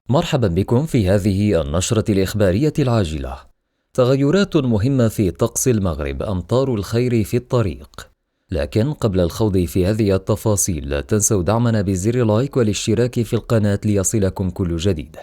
مرحبا بكم في هذه النشرة الإخبارية العاجلة. تغيرات مهمة في طقس المغرب، أمطار الخير في الطريق. لكن قبل الخوض في هذه التفاصيل لا تنسوا دعمنا بزر لايك والاشتراك في القناة ليصلكم كل جديد.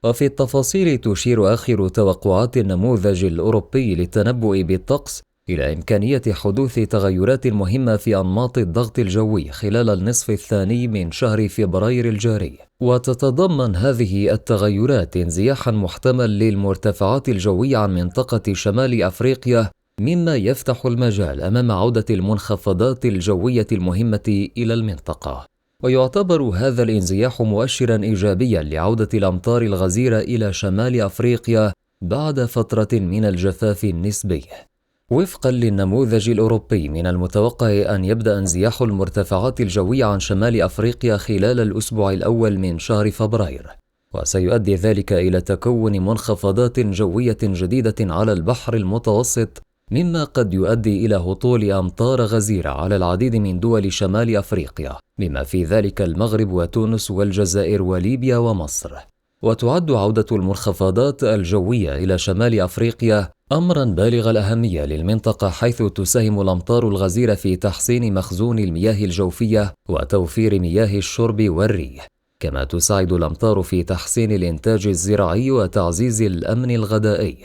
وفي التفاصيل تشير آخر توقعات النموذج الأوروبي للتنبؤ بالطقس إلى إمكانية حدوث تغيرات مهمة في أنماط الضغط الجوي خلال النصف الثاني من شهر فبراير الجاري، وتتضمن هذه التغيرات انزياحا محتمل للمرتفعات الجوية عن منطقة شمال أفريقيا، مما يفتح المجال أمام عودة المنخفضات الجوية المهمة إلى المنطقة. ويعتبر هذا الانزياح مؤشرا إيجابيا لعودة الأمطار الغزيرة إلى شمال أفريقيا بعد فترة من الجفاف النسبي. وفقا للنموذج الأوروبي، من المتوقع أن يبدأ انزياح المرتفعات الجوية عن شمال أفريقيا خلال الأسبوع الأول من شهر فبراير، وسيؤدي ذلك إلى تكون منخفضات جوية جديدة على البحر المتوسط، مما قد يؤدي إلى هطول أمطار غزيرة على العديد من دول شمال أفريقيا، بما في ذلك المغرب وتونس والجزائر وليبيا ومصر. وتعد عودة المنخفضات الجوية إلى شمال أفريقيا أمرا بالغ الأهمية للمنطقة، حيث تساهم الأمطار الغزيرة في تحسين مخزون المياه الجوفية وتوفير مياه الشرب والري، كما تساعد الأمطار في تحسين الإنتاج الزراعي وتعزيز الأمن الغذائي.